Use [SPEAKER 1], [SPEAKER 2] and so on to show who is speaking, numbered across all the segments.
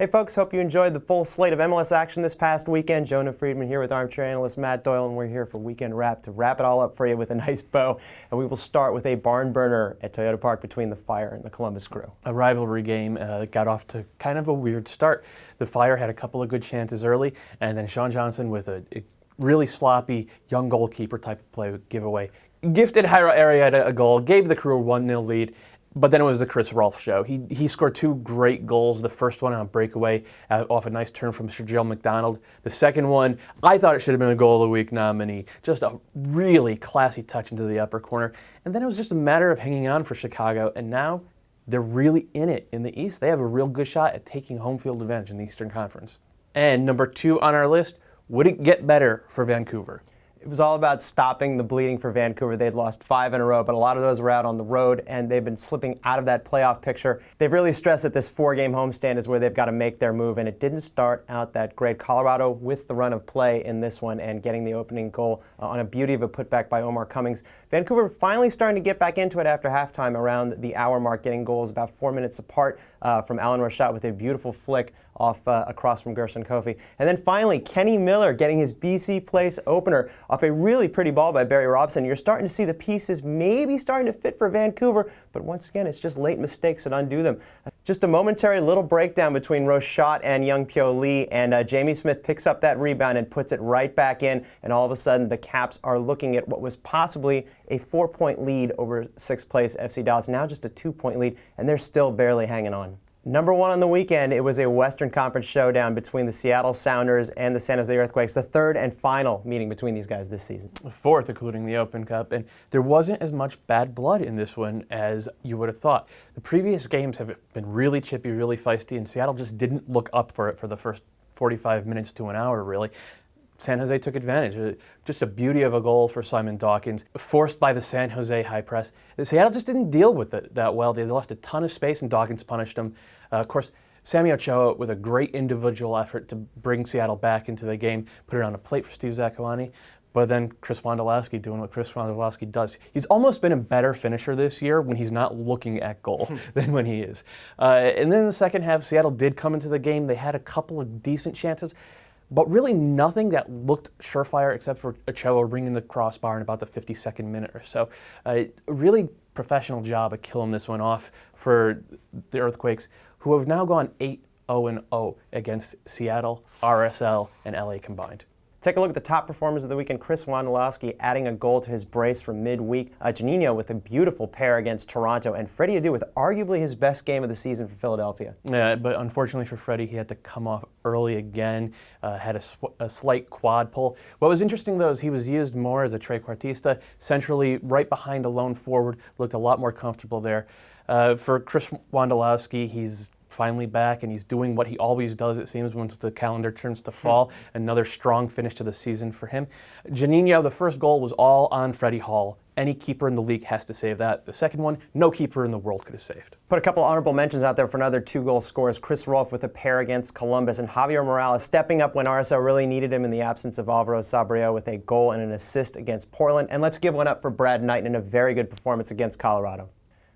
[SPEAKER 1] Hey folks, hope you enjoyed the full slate of MLS action this past weekend. Jonah Friedman here with armchair analyst Matt Doyle, and we're here for Weekend Wrap to wrap it all up for you with a nice bow. And we will start with a barn burner at Toyota Park between the Fire and the Columbus Crew.
[SPEAKER 2] A rivalry game got off to kind of a weird start. The Fire had a couple of good chances early, and then Sean Johnson with a really sloppy young goalkeeper type of play giveaway. Gifted Jairo Arrieta a goal, gave the Crew a 1-0 lead. But then it was the Chris Rolfe show. He scored two great goals. The first one on a breakaway off a nice turn from Sir Jill McDonald. The second one, I thought it should have been a Goal of the Week nominee. Just a really classy touch into the upper corner. And then it was just a matter of hanging on for Chicago. And now they're really in it in the East. They have a real good shot at taking home field advantage in the Eastern Conference. And number 2 on our list, would it get better for Vancouver?
[SPEAKER 1] It was all about stopping the bleeding for Vancouver. They'd lost 5 in a row, but a lot of those were out on the road, and they've been slipping out of that playoff picture. They've really stressed that this 4-game homestand is where they've got to make their move, and it didn't start out that great. Colorado with the run of play in this one and getting the opening goal on a beauty of a putback by Omar Cummings. Vancouver finally starting to get back into it after halftime around the hour mark, getting goals about 4 minutes apart from Alan Rochat with a beautiful flick off across from Gershon Kofi. And then finally, Kenny Miller getting his BC Place opener off a really pretty ball by Barry Robson. You're starting to see the pieces maybe starting to fit for Vancouver, but once again, it's just late mistakes that undo them. Just a momentary little breakdown between Rochat and Young Pyo Lee, and Jamie Smith picks up that rebound and puts it right back in, and all of a sudden the Caps are looking at what was possibly a 4-point lead over 6th place FC Dallas, now just a 2-point lead, and they're still barely hanging on. Number 1 on the weekend, it was a Western Conference showdown between the Seattle Sounders and the San Jose Earthquakes, the third and final meeting between these guys this season.
[SPEAKER 2] Fourth, including the Open Cup, and there wasn't as much bad blood in this one as you would have thought. The previous games have been really chippy, really feisty, and Seattle just didn't look up for it for the first 45 minutes to an hour, really. San Jose took advantage. Just a beauty of a goal for Simon Dawkins, forced by the San Jose high press. Seattle just didn't deal with it that well. They left a ton of space, and Dawkins punished them. Of course, Sammy Ochoa with a great individual effort to bring Seattle back into the game, put it on a plate for Steve Zakuani. But then Chris Wondolowski doing what Chris Wondolowski does. He's almost been a better finisher this year when he's not looking at goal than when he is. And then in the second half, Seattle did come into the game. They had a couple of decent chances, but really nothing that looked surefire except for Ochoa ringing the crossbar in about the 52nd minute or so. A really professional job of killing this one off for the Earthquakes, who have now gone 8-0-0 against Seattle, RSL, and LA combined.
[SPEAKER 1] Take a look at the top performers of the weekend. Chris Wondolowski adding a goal to his brace from midweek. Juninho with a beautiful pair against Toronto. And Freddie Adu with arguably his best game of the season for Philadelphia.
[SPEAKER 2] Yeah, but unfortunately for Freddie, he had to come off early again. Had a slight quad pull. What was interesting, though, is he was used more as a trequartista, centrally right behind a lone forward. Looked a lot more comfortable there. For Chris Wondolowski, he's finally back, and he's doing what he always does, it seems, once the calendar turns to fall. Another strong finish to the season for him. Juninho, the first goal was all on Freddie Hall. Any keeper in the league has to save that. The second one, no keeper in the world could have saved.
[SPEAKER 1] Put a couple honorable mentions out there for another 2-goal scorers. Chris Rolfe with a pair against Columbus, and Javier Morales stepping up when RSL really needed him in the absence of Alvaro Saborio with a goal and an assist against Portland. And let's give one up for Brad Knight in a very good performance against Colorado.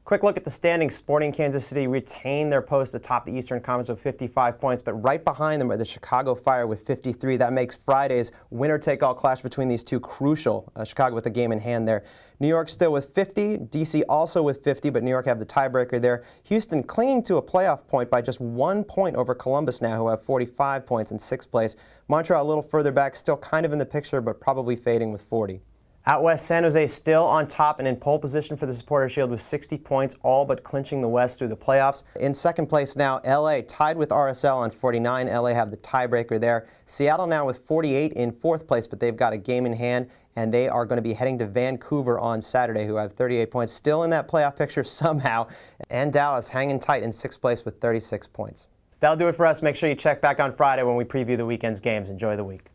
[SPEAKER 1] Quick look at the standings. Sporting Kansas City retain their post atop the Eastern Conference with 55 points, but right behind them are the Chicago Fire with 53. That makes Friday's winner-take-all clash between these two crucial. Chicago with a game in hand there. New York still with 50. DC also with 50, but New York have the tiebreaker there. Houston clinging to a playoff point by just 1 point over Columbus now, who have 45 points in 6th place. Montreal a little further back, still kind of in the picture, but probably fading with 40. Out west, San Jose still on top and in pole position for the Supporters' Shield with 60 points, all but clinching the West through the playoffs. In second place now, LA tied with RSL on 49. LA have the tiebreaker there. Seattle now with 48 in 4th place, but they've got a game in hand, and they are going to be heading to Vancouver on Saturday, who have 38 points, still in that playoff picture somehow. And Dallas hanging tight in 6th place with 36 points. That'll do it for us. Make sure you check back on Friday when we preview the weekend's games. Enjoy the week.